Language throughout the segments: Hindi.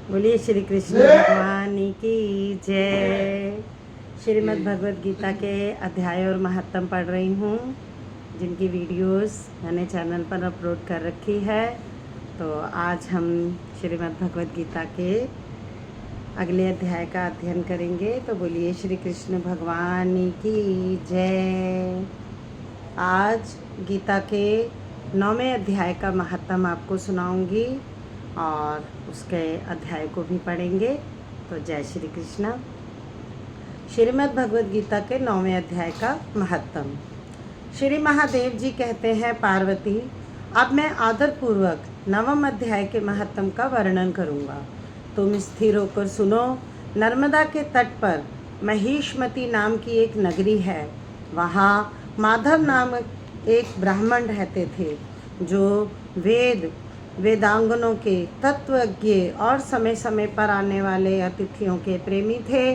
बोलिए श्री कृष्ण भगवान की जय। श्रीमद् भगवद गीता के अध्याय और महत्तम पढ़ रही हूँ, जिनकी वीडियोस मैंने चैनल पर अपलोड कर रखी है। तो आज हम श्रीमद् भगवद गीता के अगले अध्याय का अध्ययन करेंगे। तो बोलिए श्री कृष्ण भगवान की जय। आज गीता के 9वें अध्याय का महत्तम आपको सुनाऊंगी और उसके अध्याय को भी पढ़ेंगे। तो जय श्री कृष्ण। श्रीमद् भगवद गीता के 9वें अध्याय का महत्तम। श्री महादेव जी कहते हैं, पार्वती, अब मैं आदरपूर्वक 9वें अध्याय के महत्तम का वर्णन करूँगा। तुम स्थिर होकर सुनो। नर्मदा के तट पर महिष्मती नाम की एक नगरी है। वहाँ माधव नामक एक ब्राह्मण रहते थे, जो वेदांगनों के तत्वज्ञ और समय समय पर आने वाले अतिथियों के प्रेमी थे।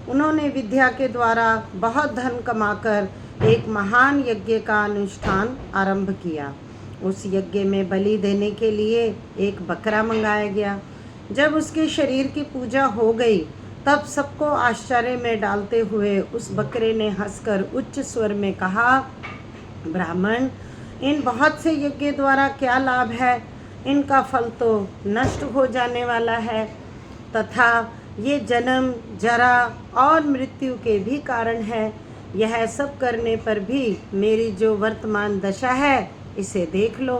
उन्होंने विद्या के द्वारा बहुत धन कमाकर एक महान यज्ञ का अनुष्ठान आरंभ किया। उस यज्ञ में बलि देने के लिए एक बकरा मंगाया गया। जब उसके शरीर की पूजा हो गई, तब सबको आश्चर्य में डालते हुए उस बकरे ने हंसकर उच्च स्वर में कहा, ब्राह्मण, इन बहुत से यज्ञ द्वारा क्या लाभ है? इनका फल तो नष्ट हो जाने वाला है तथा ये जन्म, जरा और मृत्यु के भी कारण है। यह सब करने पर भी मेरी जो वर्तमान दशा है, इसे देख लो।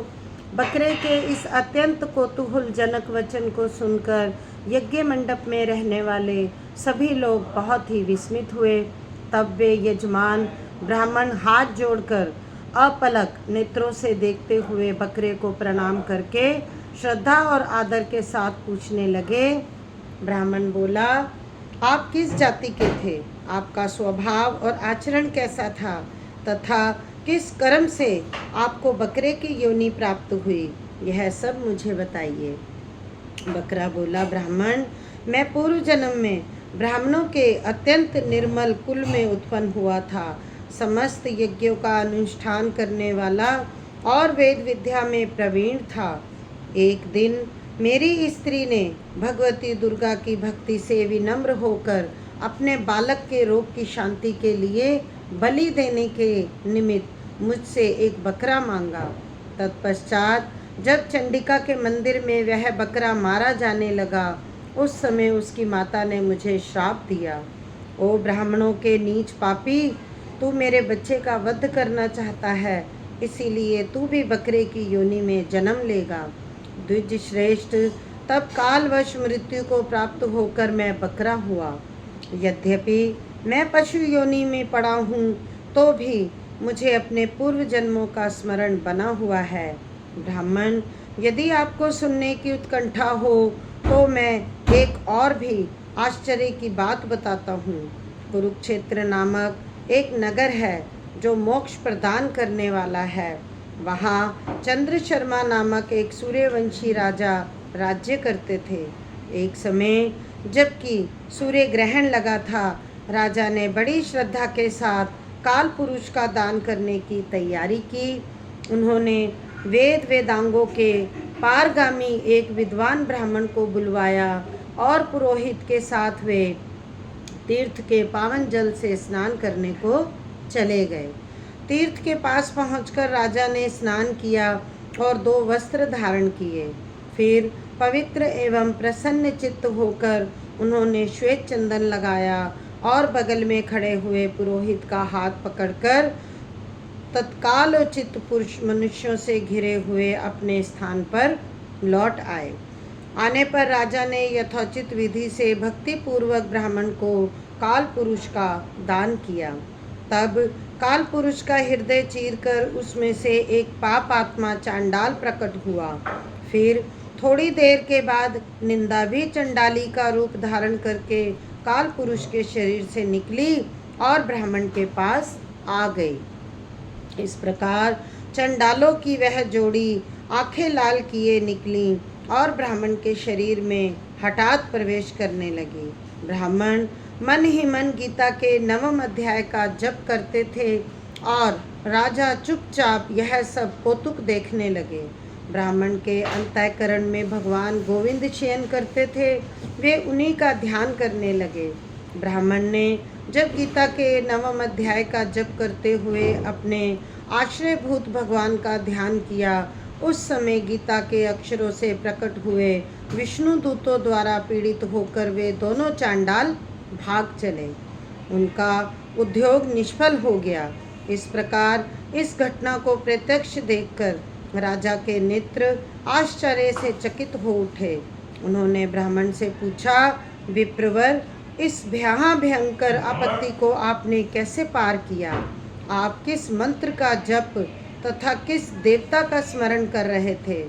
बकरे के इस अत्यंत कौतूहलजनक वचन को सुनकर यज्ञ मंडप में रहने वाले सभी लोग बहुत ही विस्मित हुए। तब वे यजमान ब्राह्मण हाथ जोड़कर अपलक नेत्रों से देखते हुए बकरे को प्रणाम करके श्रद्धा और आदर के साथ पूछने लगे। ब्राह्मण बोला, आप किस जाति के थे? आपका स्वभाव और आचरण कैसा था तथा किस कर्म से आपको बकरे की योनि प्राप्त हुई? यह सब मुझे बताइए। बकरा बोला, ब्राह्मण, मैं पूर्व जन्म में ब्राह्मणों के अत्यंत निर्मल कुल में उत्पन्न हुआ था। समस्त यज्ञों का अनुष्ठान करने वाला और वेद विद्या में प्रवीण था। एक दिन मेरी स्त्री ने भगवती दुर्गा की भक्ति से विनम्र होकर अपने बालक के रोग की शांति के लिए बलि देने के निमित्त मुझसे एक बकरा मांगा। तत्पश्चात जब चंडिका के मंदिर में वह बकरा मारा जाने लगा, उस समय उसकी माता ने मुझे श्राप दिया। ओ ब्राह्मणों के नीच पापी, तू मेरे बच्चे का वध करना चाहता है, इसीलिए तू भी बकरे की योनि में जन्म लेगा। द्विज श्रेष्ठ, तब कालवश मृत्यु को प्राप्त होकर मैं बकरा हुआ। यद्यपि मैं पशु योनि में पड़ा हूँ, तो भी मुझे अपने पूर्व जन्मों का स्मरण बना हुआ है। ब्राह्मण, यदि आपको सुनने की उत्कंठा हो तो मैं एक और भी आश्चर्य की बात बताता हूँ। कुरुक्षेत्र नामक एक नगर है जो मोक्ष प्रदान करने वाला है। वहाँ चंद्र शर्मा नामक एक सूर्यवंशी राजा राज्य करते थे। एक समय जबकि सूर्य ग्रहण लगा था, राजा ने बड़ी श्रद्धा के साथ काल पुरुष का दान करने की तैयारी की। उन्होंने वेदांगों के पारगामी एक विद्वान ब्राह्मण को बुलवाया और पुरोहित के साथ वे तीर्थ के पावन जल से स्नान करने को चले गए। तीर्थ के पास पहुंचकर राजा ने स्नान किया और 2 वस्त्र धारण किए। फिर पवित्र एवं प्रसन्न चित्त होकर उन्होंने श्वेत चंदन लगाया और बगल में खड़े हुए पुरोहित का हाथ पकड़कर तत्काल चित्त पुरुष मनुष्यों से घिरे हुए अपने स्थान पर लौट आए। आने पर राजा ने यथोचित विधि से भक्ति पूर्वक ब्राह्मण को काल पुरुष का दान किया। तब काल पुरुष का हृदय चीरकर उसमें से एक पाप आत्मा चांडाल प्रकट हुआ। फिर थोड़ी देर के बाद निंदा भी चंडाली का रूप धारण करके काल पुरुष के शरीर से निकली और ब्राह्मण के पास आ गई। इस प्रकार चंडालों की वह जोड़ी आंखें लाल किए निकली और ब्राह्मण के शरीर में हठात प्रवेश करने लगी। ब्राह्मण मन ही मन गीता के 9वें अध्याय का जप करते थे और राजा चुपचाप यह सब कौतुक देखने लगे। ब्राह्मण के अंतःकरण में भगवान गोविंद शयन करते थे, वे उन्हीं का ध्यान करने लगे। ब्राह्मण ने जब गीता के 9वें अध्याय का जप करते हुए अपने आश्रयभूत भगवान का ध्यान किया, उस समय गीता के अक्षरों से प्रकट हुए विष्णु दूतों द्वारा पीड़ित होकर वे दोनों चांडाल भाग चले। उनका उद्योग निष्फल हो गया। इस प्रकार इस घटना को प्रत्यक्ष देखकर राजा के नेत्र आश्चर्य से चकित हो उठे। उन्होंने ब्राह्मण से पूछा, विप्रवर, इस भयंकर आपत्ति को आपने कैसे पार किया? आप किस मंत्र का जप तथा किस देवता का स्मरण कर रहे थे?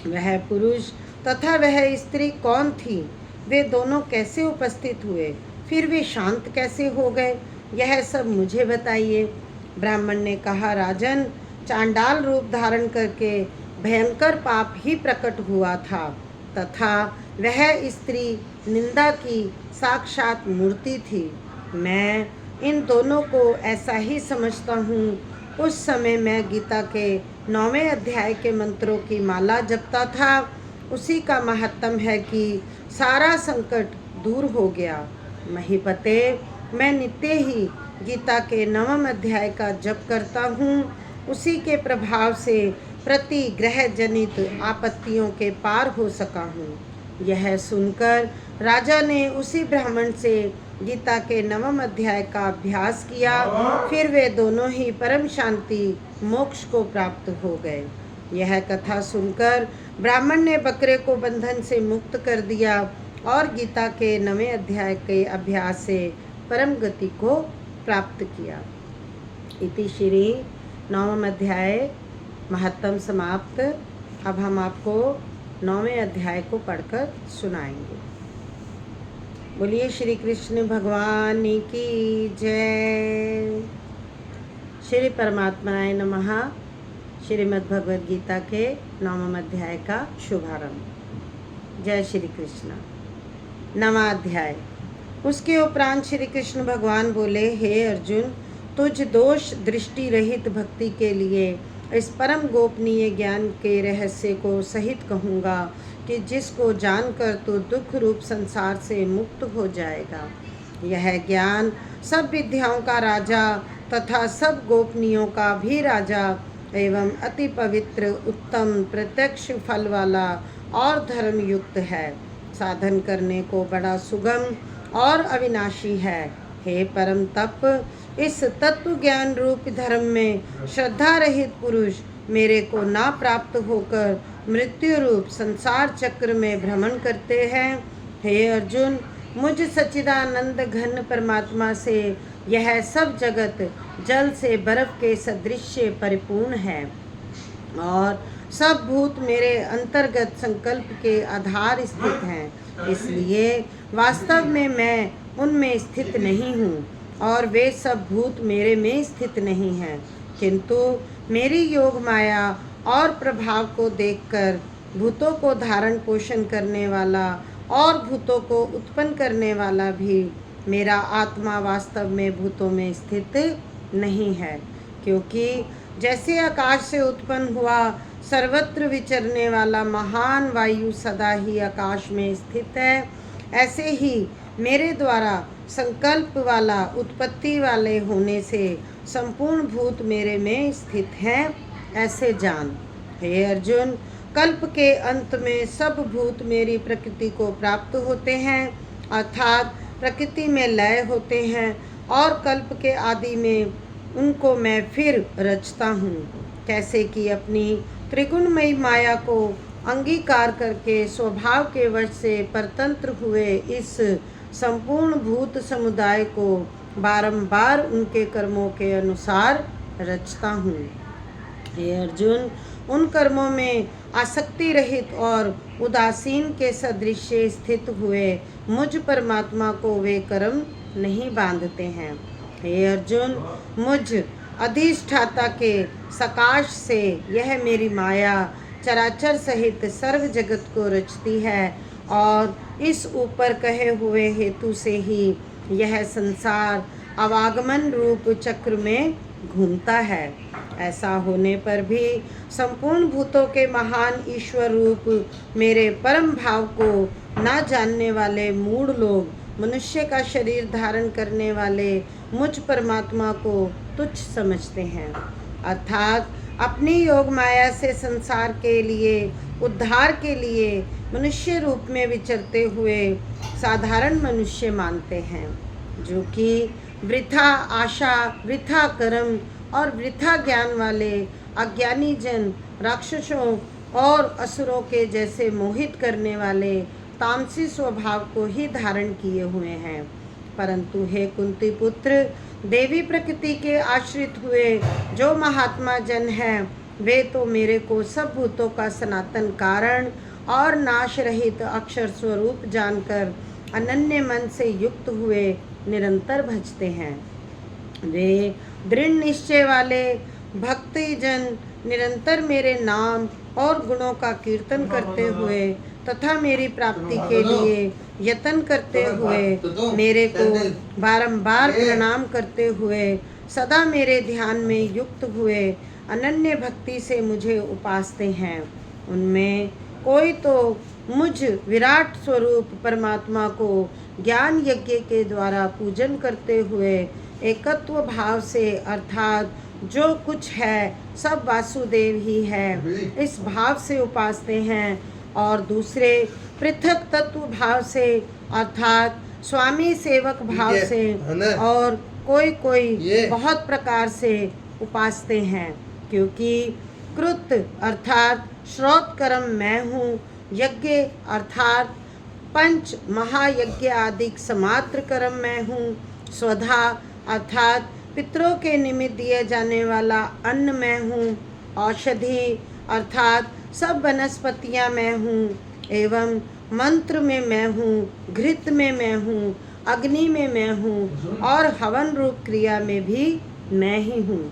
वह पुरुष तथा वह स्त्री कौन थी? वे दोनों कैसे उपस्थित हुए? फिर वे शांत कैसे हो गए? यह सब मुझे बताइए। ब्राह्मण ने कहा, राजन, चांडाल रूप धारण करके भयंकर पाप ही प्रकट हुआ था तथा वह स्त्री निंदा की साक्षात मूर्ति थी। मैं इन दोनों को ऐसा ही समझता हूँ। उस समय मैं गीता के 9वें अध्याय के मंत्रों की माला जपता था। उसी का महत्म है कि सारा संकट दूर हो गया। महीपते, मैं नित्य ही गीता के 9वें अध्याय का जप करता हूँ। उसी के प्रभाव से प्रति ग्रह जनित आपत्तियों के पार हो सका हूँ। यह सुनकर राजा ने उसी ब्राह्मण से गीता के 9वें अध्याय का अभ्यास किया। फिर वे दोनों ही परम शांति मोक्ष को प्राप्त हो गए। यह कथा सुनकर ब्राह्मण ने बकरे को बंधन से मुक्त कर दिया और गीता के 9वें अध्याय के अभ्यास से परम गति को प्राप्त किया। इति श्री 9वें अध्याय महत्तम समाप्त। अब हम आपको 9वें अध्याय को पढ़कर सुनाएंगे। बोलिए श्री कृष्ण भगवान की जय। श्री परमात्माय नमः। श्रीमद् भगवद गीता के 9वें अध्याय का शुभारंभ। जय श्री कृष्ण। 9वां अध्याय। उसके उपरांत श्री कृष्ण भगवान बोले, हे अर्जुन, तुझ दोष दृष्टि रहित भक्ति के लिए इस परम गोपनीय ज्ञान के रहस्य को सहित कहूँगा कि जिसको जानकर तू दुख रूप संसार से मुक्त हो जाएगा। यह ज्ञान सब विद्याओं का राजा तथा सब गोपनीयों का भी राजा एवं अति पवित्र, उत्तम, प्रत्यक्ष फल वाला और धर्मयुक्त है। साधन करने को बड़ा सुगम और अविनाशी है। हे परम तप, इस तत्व ज्ञान रूप धर्म में श्रद्धा रहित पुरुष मेरे को ना प्राप्त होकर मृत्यु रूप संसार चक्र में भ्रमण करते हैं। हे अर्जुन, मुझ सच्चिदानंद घन परमात्मा से यह सब जगत जल से बर्फ के सदृश परिपूर्ण है और सब भूत मेरे अंतर्गत संकल्प के आधार स्थित हैं। इसलिए वास्तव में मैं उनमें स्थित नहीं हूँ और वे सब भूत मेरे में स्थित नहीं हैं, किंतु मेरी योग माया और प्रभाव को देखकर भूतों को धारण पोषण करने वाला और भूतों को उत्पन्न करने वाला भी मेरा आत्मा वास्तव में भूतों में स्थित नहीं है। क्योंकि जैसे आकाश से उत्पन्न हुआ सर्वत्र विचरने वाला महान वायु सदा ही आकाश में स्थित है, ऐसे ही मेरे द्वारा संकल्प वाला उत्पत्ति वाले होने से संपूर्ण भूत मेरे में स्थित हैं, ऐसे जान। हे अर्जुन, कल्प के अंत में सब भूत मेरी प्रकृति को प्राप्त होते हैं, अर्थात प्रकृति में लय होते हैं और कल्प के आदि में उनको मैं फिर रचता हूँ। कैसे कि अपनी त्रिगुणमयी माया को अंगीकार करके स्वभाव के वश से परतंत्र हुए इस संपूर्ण भूत समुदाय को बारंबार उनके कर्मों के अनुसार रचता हूँ। हे अर्जुन, उन कर्मों में आसक्ति रहित और उदासीन के सदृश स्थित हुए मुझ परमात्मा को वे कर्म नहीं बांधते हैं। हे अर्जुन, मुझ अधिष्ठाता के सकाश से यह मेरी माया चराचर सहित सर्व जगत को रचती है और इस ऊपर कहे हुए हेतु से ही यह संसार अवागमन रूप चक्र में घूमता है। ऐसा होने पर भी संपूर्ण भूतों के महान ईश्वर रूप मेरे परम भाव को ना जानने वाले मूढ़ लोग मनुष्य का शरीर धारण करने वाले मुझ परमात्मा को तुच्छ समझते हैं। अर्थात अपनी योग माया से संसार के लिए उद्धार के लिए मनुष्य रूप में विचरते हुए साधारण मनुष्य मानते हैं, जो कि वृथा आशा, वृथा कर्म और वृथा ज्ञान वाले अज्ञानी जन राक्षसों और असुरों के जैसे मोहित करने वाले तामसी स्वभाव को ही धारण किए हुए हैं। परंतु हे कुंती पुत्र, देवी प्रकृति के आश्रित हुए जो महात्मा जन हैं, वे तो मेरे को सब भूतों का सनातन कारण और नाश रहित अक्षर स्वरूप जानकर अनन्य मन से युक्त हुए निरंतर भजते हैं। वे दृढ़ निश्चय वाले भक्ति जन निरंतर मेरे नाम और गुणों का कीर्तन करते हुए तथा मेरी प्राप्ति के लिए यत्न करते हुए मेरे को बारंबार प्रणाम करते हुए सदा मेरे ध्यान में युक्त हुए अनन्य भक्ति से मुझे उपासते हैं। उनमें कोई तो मुझ विराट स्वरूप परमात्मा को ज्ञान यज्ञ के द्वारा पूजन करते हुए एकत्व भाव से, अर्थात जो कुछ है सब वासुदेव ही है, इस भाव से उपासते हैं, और दूसरे पृथक तत्व भाव से, अर्थात स्वामी सेवक भाव से, और कोई कोई बहुत प्रकार से उपासते हैं। क्योंकि कृत अर्थात श्रोत कर्म मैं हूँ, यज्ञ अर्थात पंच महायज्ञ आदि समात्र कर्म मैं हूँ, स्वधा अर्थात पितरों के निमित्त दिए जाने वाला अन्न मैं हूँ, औषधि अर्थात सब वनस्पतियाँ मैं हूँ, एवं मंत्र में मैं हूँ, घृत में मैं हूँ, अग्नि में मैं हूँ, और हवन रूप क्रिया में भी मैं ही हूँ।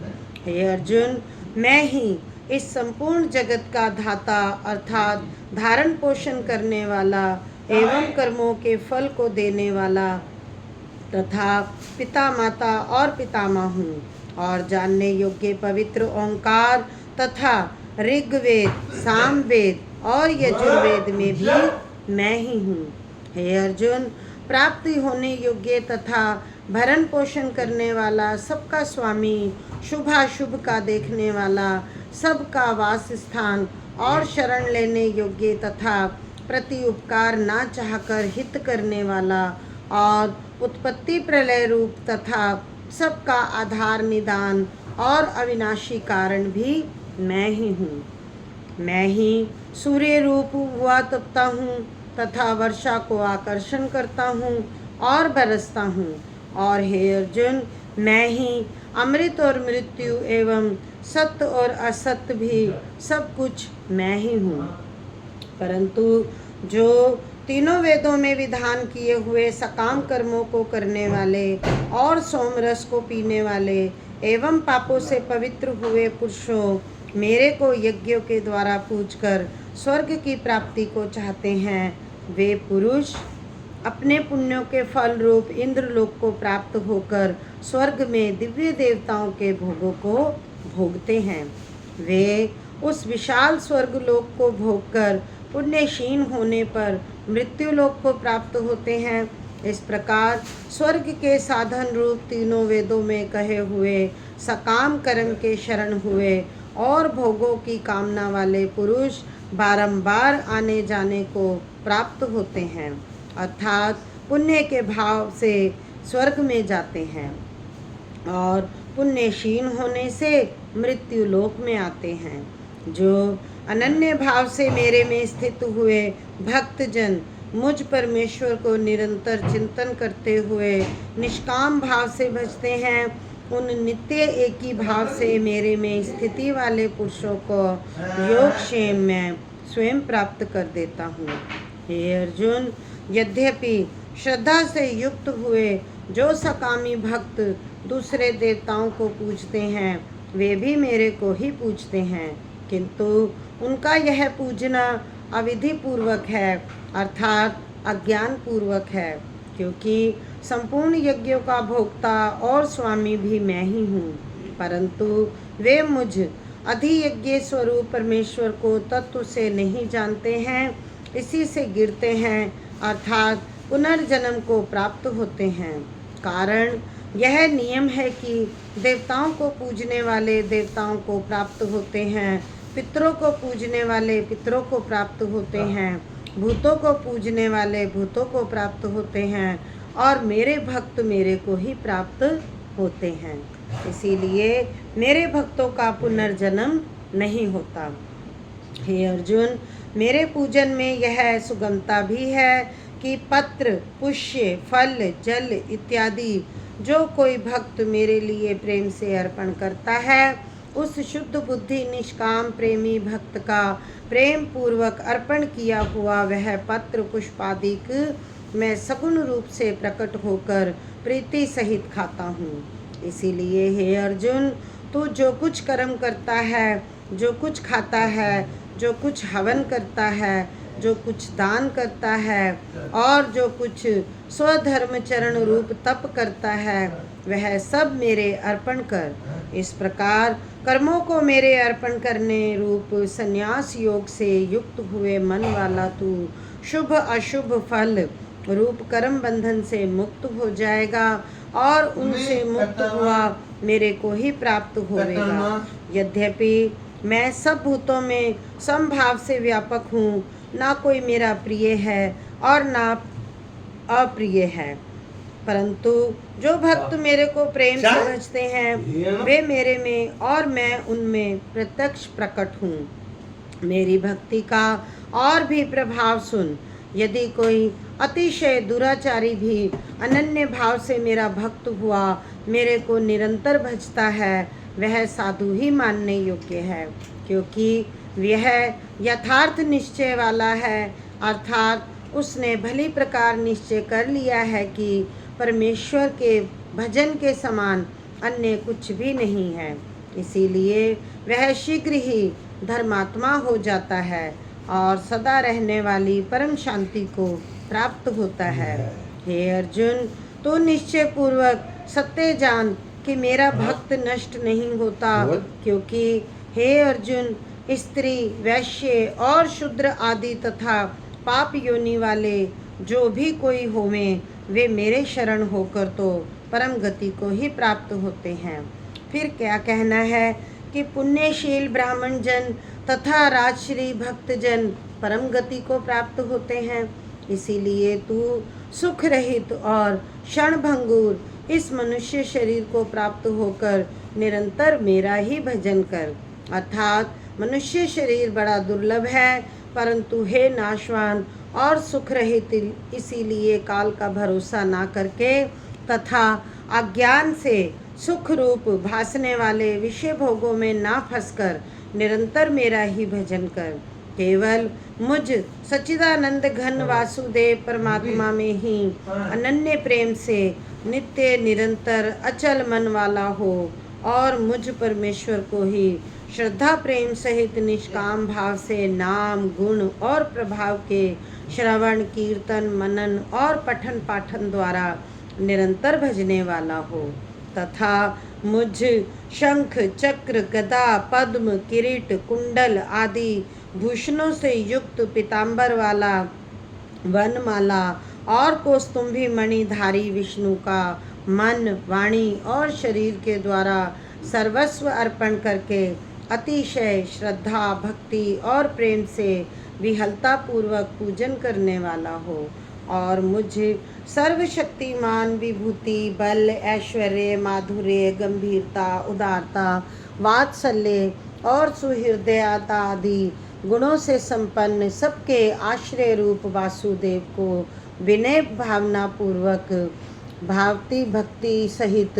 हे अर्जुन, मैं ही इस संपूर्ण जगत का धाता अर्थात धारण पोषण करने वाला एवं कर्मों के फल को देने वाला तथा पिता माता और पितामह हूँ, और जानने योग्य पवित्र ओंकार तथा ऋग्वेद, सामवेद और यजुर्वेद में भी मैं ही हूँ। हे अर्जुन, प्राप्ति होने योग्य तथा भरण पोषण करने वाला, सबका स्वामी, शुभाशुभ का देखने वाला, सबका वास स्थान और शरण लेने योग्य तथा प्रति उपकार ना चाहकर हित करने वाला, और उत्पत्ति प्रलय रूप तथा सबका आधार निदान और अविनाशी कारण भी मैं ही हूँ। मैं ही सूर्य रूप हुआ तपता हूँ तथा वर्षा को आकर्षण करता हूँ और बरसता हूँ। और हे अर्जुन, मैं ही अमृत और मृत्यु एवं सत्य और असत्य भी सब कुछ मैं ही हूँ। परंतु जो तीनों वेदों में विधान किए हुए सकाम कर्मों को करने वाले और सोमरस को पीने वाले एवं पापों से पवित्र हुए पुरुषों मेरे को यज्ञों के द्वारा पूजकर स्वर्ग की प्राप्ति को चाहते हैं, वे पुरुष अपने पुण्यों के फल रूप इंद्रलोक को प्राप्त होकर स्वर्ग में दिव्य देवताओं के भोगों को भोगते हैं। वे उस विशाल स्वर्गलोक को भोगकर पुण्यशीन होने पर मृत्युलोक को प्राप्त होते हैं। इस प्रकार स्वर्ग के साधन रूप तीनों वेदों में कहे हुए सकाम कर्म के शरण हुए और भोगों की कामना वाले पुरुष बारंबार आने जाने को प्राप्त होते हैं, अर्थात पुण्य के भाव से स्वर्ग में जाते हैं और पुण्यशीन होने से मृत्यु लोक में आते हैं। जो अनन्य भाव से मेरे में स्थित हुए भक्तजन मुझ परमेश्वर को निरंतर चिंतन करते हुए निष्काम भाव से भजते हैं, उन नित्य एक ही भाव से मेरे में स्थिति वाले पुरुषों को योगक्षेम में स्वयं प्राप्त कर देता हूँ। हे अर्जुन, यद्यपि श्रद्धा से युक्त हुए जो सकामी भक्त दूसरे देवताओं को पूजते हैं, वे भी मेरे को ही पूजते हैं, किंतु उनका यह पूजना अविधि पूर्वक है, अर्थात अज्ञान पूर्वक है, क्योंकि संपूर्ण यज्ञों का भोक्ता और स्वामी भी मैं ही हूँ। परंतु वे मुझ अधियज्ञ स्वरूप परमेश्वर को तत्व से नहीं जानते हैं, इसी से गिरते हैं अर्थात पुनर्जन्म को प्राप्त होते हैं। कारण यह नियम है कि देवताओं को पूजने वाले देवताओं को प्राप्त होते हैं, पितरों को पूजने वाले पितरों को प्राप्त होते हैं, भूतों को पूजने वाले भूतों को प्राप्त होते हैं, और मेरे भक्त मेरे को ही प्राप्त होते हैं। इसीलिए मेरे भक्तों का पुनर्जन्म नहीं होता। हे अर्जुन, मेरे पूजन में यह सुगमता भी है कि पत्र, पुष्य, फल, जल इत्यादि जो कोई भक्त मेरे लिए प्रेम से अर्पण करता है, उस शुद्ध बुद्धि निष्काम प्रेमी भक्त का प्रेम पूर्वक अर्पण किया हुआ वह पत्र पुष्पादिक मैं सगुण रूप से प्रकट होकर प्रीति सहित खाता हूँ। इसीलिए हे अर्जुन, तू जो कुछ कर्म करता है, जो कुछ खाता है, जो कुछ हवन करता है, जो कुछ दान करता है और जो कुछ स्वधर्मचरण रूप तप करता है, वह सब मेरे अर्पण कर। इस प्रकार कर्मों को मेरे अर्पण करने रूप संन्यास योग से युक्त हुए मन वाला तू शुभ अशुभ फल रूप कर्म बंधन से मुक्त हो जाएगा और उनसे मुक्त हुआ मेरे को ही प्राप्त होगा। यद्यपि मैं सब भूतों में समभाव से व्यापक हूँ, ना कोई मेरा प्रिय है और ना अप्रिय है, परंतु जो भक्त मेरे को प्रेम से भजते हैं वे मेरे में और मैं उनमें प्रत्यक्ष प्रकट हूँ। मेरी भक्ति का और भी प्रभाव सुन। यदि कोई अतिशय दुराचारी भी अनन्य भाव से मेरा भक्त हुआ मेरे को निरंतर भजता है, वह साधु ही मानने योग्य है, क्योंकि वह यथार्थ निश्चय वाला है, अर्थात उसने भली प्रकार निश्चय कर लिया है कि परमेश्वर के भजन के समान अन्य कुछ भी नहीं है। इसीलिए वह शीघ्र ही धर्मात्मा हो जाता है और सदा रहने वाली परम शांति को प्राप्त होता है। हे अर्जुन, तो निश्चय पूर्वक सत्य जान कि मेरा भक्त नष्ट नहीं होता, क्योंकि हे अर्जुन, स्त्री, वैश्य और शूद्र आदि तथा पाप योनि वाले जो भी कोई होवें, वे मेरे शरण होकर तो परम गति को ही प्राप्त होते हैं। फिर क्या कहना है कि पुण्यशील ब्राह्मण जन तथा राजश्री भक्तजन परम गति को प्राप्त होते हैं। इसीलिए तू सुख रहित और क्षणभंगुर इस मनुष्य शरीर को प्राप्त होकर निरंतर मेरा ही भजन कर। अर्थात मनुष्य शरीर बड़ा दुर्लभ है, परंतु हे नाशवान और सुख रहित, इसीलिए काल का भरोसा ना करके तथा अज्ञान से सुख रूप भासने वाले विषय भोगों में ना फंसकर निरंतर मेरा ही भजन कर। केवल मुझ सच्चिदानंद घन वासुदेव परमात्मा में ही अनन्य प्रेम से नित्य निरंतर अचल मन वाला हो और मुझ परमेश्वर को ही श्रद्धा प्रेम सहित निष्काम भाव से नाम गुण और प्रभाव के श्रवण कीर्तन मनन और पठन पाठन द्वारा निरंतर भजने वाला हो, तथा मुझ शंख चक्र गदा पद्म किरीट कुंडल आदि भूषणों से युक्त पीताम्बर वाला वनमाला और कौस्तुंभी मणिधारी विष्णु का मन वाणी और शरीर के द्वारा सर्वस्व अर्पण करके अतिशय श्रद्धा भक्ति और प्रेम से विहलता पूर्वक पूजन करने वाला हो और मुझे सर्वशक्तिमान विभूति बल ऐश्वर्य माधुर्य गंभीरता उदारता वात्सल्य और सुहृदयता आदि गुणों से संपन्न सबके आश्रय रूप वासुदेव को विनय भावना पूर्वक भावती भक्ति सहित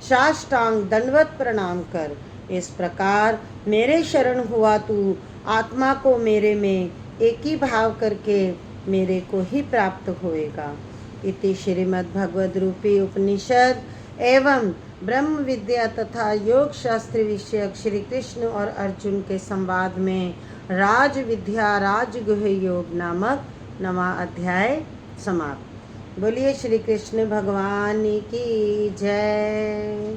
साष्टांग दंडवत प्रणाम कर। इस प्रकार मेरे शरण हुआ तू आत्मा को मेरे में एक ही भाव करके मेरे को ही प्राप्त होएगा। इति श्रीमद् भगवद रूपी उपनिषद एवं ब्रह्म विद्या तथा योग शास्त्र विषयक श्री कृष्ण और अर्जुन के संवाद में राज विद्या राजगुह योग नामक 9वां अध्याय समाप्त। बोलिए श्री कृष्ण भगवान की जय।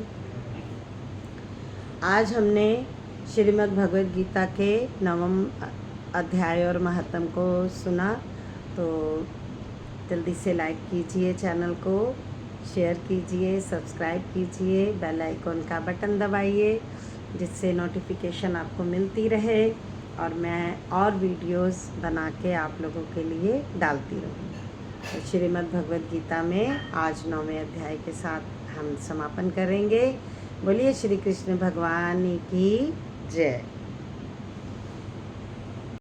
आज हमने श्रीमद् भगवद गीता के 9वें अध्याय और महत्म को सुना। तो जल्दी से लाइक कीजिए, चैनल को शेयर कीजिए, सब्सक्राइब कीजिए, बेल आइकॉन का बटन दबाइए जिससे नोटिफिकेशन आपको मिलती रहे और मैं और वीडियोस बना के आप लोगों के लिए डालती रहूँ। तो श्रीमद् भगवद गीता में आज 9वें अध्याय के साथ हम समापन करेंगे। बोलिए श्री कृष्ण भगवान की जय।